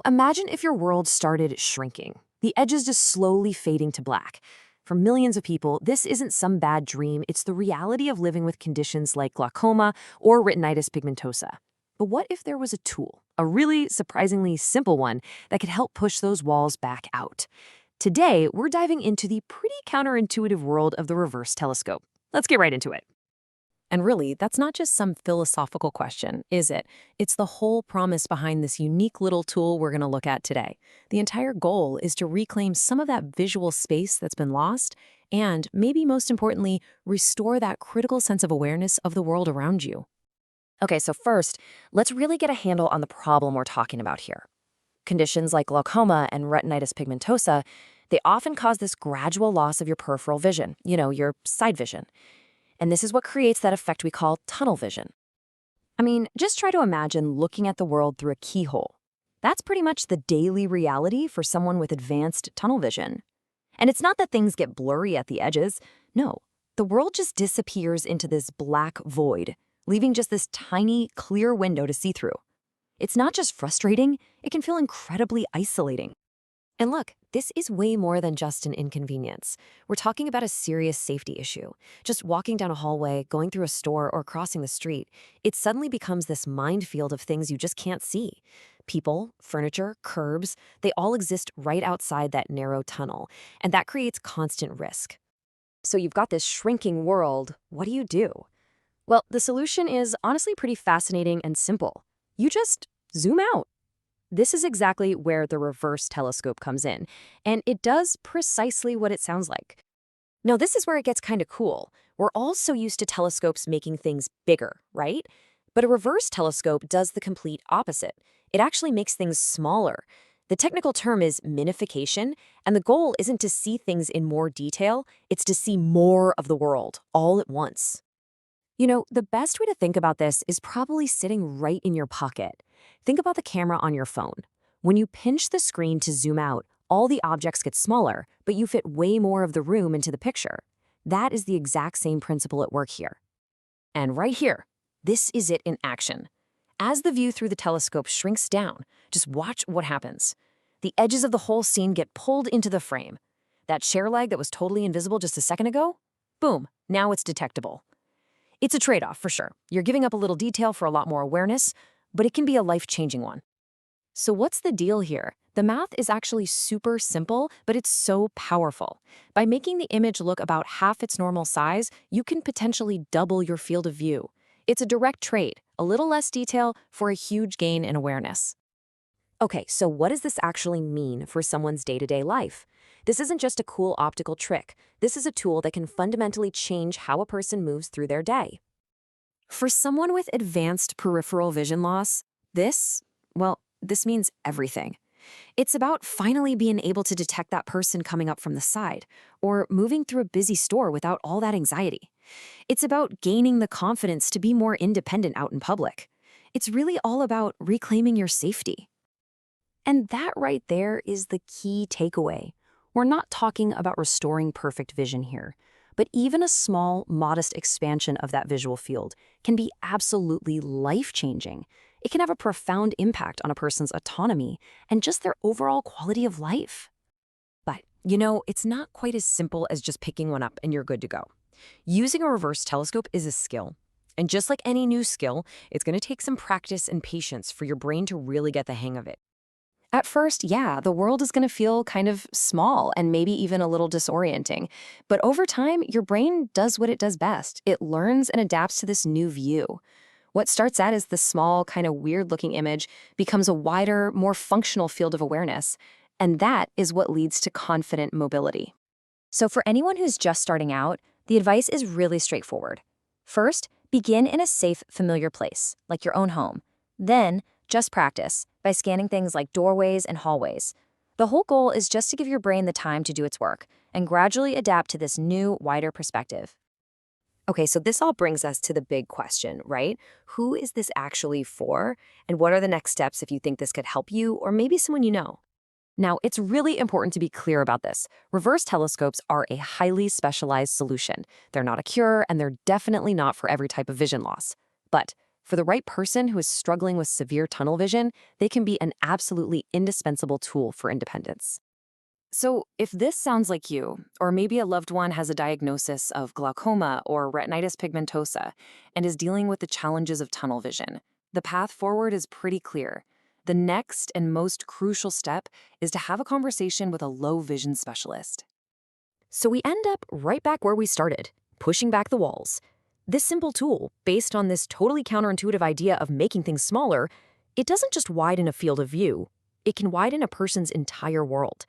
Imagine if your world started shrinking, the edges just slowly fading to black. For millions of people, this isn't some bad dream, it's the reality of living with conditions like glaucoma or retinitis pigmentosa. But what if there was a tool, a really surprisingly simple one, that could help push those walls back out? Today, we're diving into the pretty counterintuitive world of the reverse telescope. Let's get right into it. And really, that's not just some philosophical question, is it? It's the whole promise behind this unique little tool we're going to look at today. The entire goal is to reclaim some of that visual space that's been lost and, maybe most importantly, restore that critical sense of awareness of the world around you. Okay, so first, let's really get a handle on the problem we're talking about here. Conditions like glaucoma and retinitis pigmentosa, they often cause this gradual loss of your peripheral vision, your side vision. And this is what creates that effect we call tunnel vision. I mean, just try to imagine looking at the world through a keyhole. That's pretty much the daily reality for someone with advanced tunnel vision. And it's not that things get blurry at the edges. No, the world just disappears into this black void, leaving just this tiny, clear window to see through. It's not just frustrating, it can feel incredibly isolating. And look, this is way more than just an inconvenience. We're talking about a serious safety issue. Just walking down a hallway, going through a store, or crossing the street, it suddenly becomes this minefield of things you just can't see. People, furniture, curbs, they all exist right outside that narrow tunnel, and that creates constant risk. So you've got this shrinking world. What do? Well, the solution is honestly pretty fascinating and simple. You just zoom out. This is exactly where the reverse telescope comes in, and it does precisely what it sounds like. Now, this is where it gets kind of cool. We're all so used to telescopes making things bigger, right? But a reverse telescope does the complete opposite. It actually makes things smaller. The technical term is minification, and the goal isn't to see things in more detail, it's to see more of the world, all at once. The best way to think about this is probably sitting right in your pocket. Think about the camera on your phone. When you pinch the screen to zoom out, all the objects get smaller, but you fit way more of the room into the picture. That is the exact same principle at work here. And right here, this is it in action. As the view through the telescope shrinks down, just watch what happens. The edges of the whole scene get pulled into the frame. That chair leg that was totally invisible just a second ago? Boom, now it's detectable. It's a trade-off, for sure. You're giving up a little detail for a lot more awareness, but it can be a life-changing one. So what's the deal here? The math is actually super simple, but it's so powerful. By making the image look about half its normal size, you can potentially double your field of view. It's a direct trade, a little less detail for a huge gain in awareness. Okay, so what does this actually mean for someone's day-to-day life? This isn't just a cool optical trick. This is a tool that can fundamentally change how a person moves through their day. For someone with advanced peripheral vision loss, this means everything. It's about finally being able to detect that person coming up from the side, or moving through a busy store without all that anxiety. It's about gaining the confidence to be more independent out in public. It's really all about reclaiming your safety. And that right there is the key takeaway. We're not talking about restoring perfect vision here, but even a small, modest expansion of that visual field can be absolutely life-changing. It can have a profound impact on a person's autonomy and just their overall quality of life. But, it's not quite as simple as just picking one up and you're good to go. Using a reverse telescope is a skill. And just like any new skill, it's going to take some practice and patience for your brain to really get the hang of it. At first, yeah, the world is going to feel kind of small and maybe even a little disorienting. But over time, your brain does what it does best. It learns and adapts to this new view. What starts out as the small, kind of weird-looking image becomes a wider, more functional field of awareness. And that is what leads to confident mobility. So for anyone who's just starting out, the advice is really straightforward. First, begin in a safe, familiar place, like your own home. Then, just practice by scanning things like doorways and hallways. The whole goal is just to give your brain the time to do its work and gradually adapt to this new, wider perspective. Okay, so this all brings us to the big question, right? Who is this actually for? And what are the next steps if you think this could help you or maybe someone you know? Now, it's really important to be clear about this. Reverse telescopes are a highly specialized solution. They're not a cure, and they're definitely not for every type of vision loss. But for the right person who is struggling with severe tunnel vision, they can be an absolutely indispensable tool for independence. So, if this sounds like you, or maybe a loved one has a diagnosis of glaucoma or retinitis pigmentosa and is dealing with the challenges of tunnel vision, the path forward is pretty clear. The next and most crucial step is to have a conversation with a low vision specialist. So we end up right back where we started, pushing back the walls. This simple tool, based on this totally counterintuitive idea of making things smaller, it doesn't just widen a field of view, it can widen a person's entire world.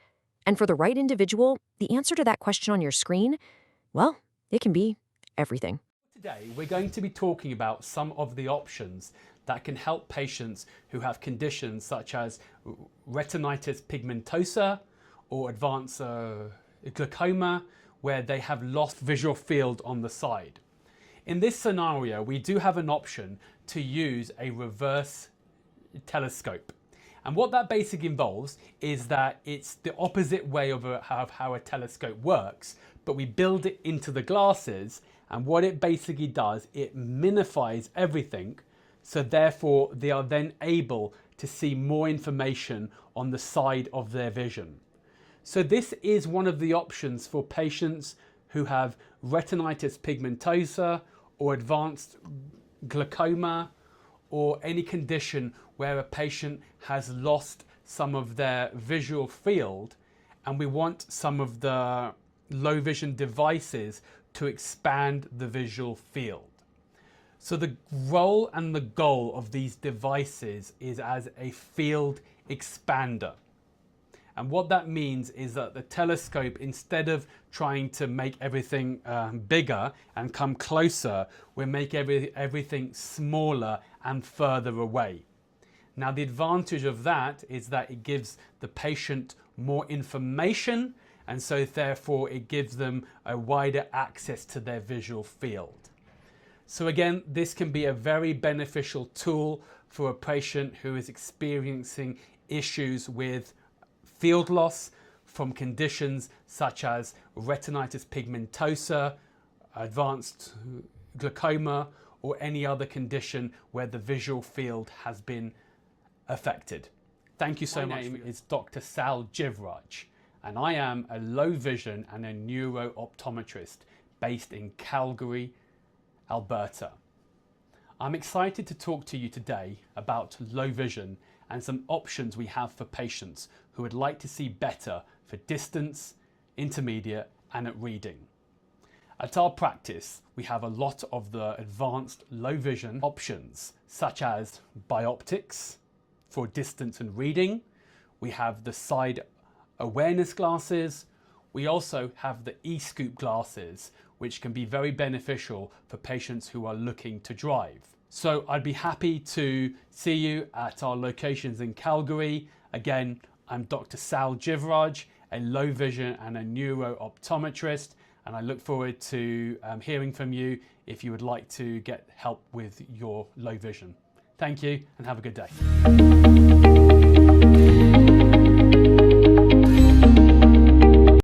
And for the right individual, the answer to that question on your screen, well, it can be everything. Today, we're going to be talking about some of the options that can help patients who have conditions such as retinitis pigmentosa or advanced glaucoma, where they have lost visual field on the side. In this scenario, we do have an option to use a reverse telescope. And what that basically involves is that it's the opposite way of how a telescope works, but we build it into the glasses, and what it basically does, it minifies everything, so therefore they are then able to see more information on the side of their vision. So this is one of the options for patients who have retinitis pigmentosa or advanced glaucoma, or any condition where a patient has lost some of their visual field, and we want some of the low vision devices to expand the visual field. So the role and the goal of these devices is as a field expander. And what that means is that the telescope, instead of trying to make everything bigger and come closer, will make everything smaller and further away. Now, the advantage of that is that it gives the patient more information, and so therefore it gives them a wider access to their visual field. So again, this can be a very beneficial tool for a patient who is experiencing issues with field loss from conditions such as retinitis pigmentosa, advanced glaucoma, or any other condition where the visual field has been affected. Thank you so much. My name is Dr. Sal Jivraj, and I am a low vision and a neuro-optometrist based in Calgary, Alberta. I'm excited to talk to you today about low vision and some options we have for patients who would like to see better for distance, intermediate, and at reading. At our practice, we have a lot of the advanced low vision options, such as bioptics for distance and reading. We have the side awareness glasses. We also have the e-scoop glasses, which can be very beneficial for patients who are looking to drive. So I'd be happy to see you at our locations in Calgary. Again, I'm Dr. Sal Jivraj, a low vision and a neuro-optometrist, and I look forward to hearing from you if you would like to get help with your low vision. Thank you and have a good day.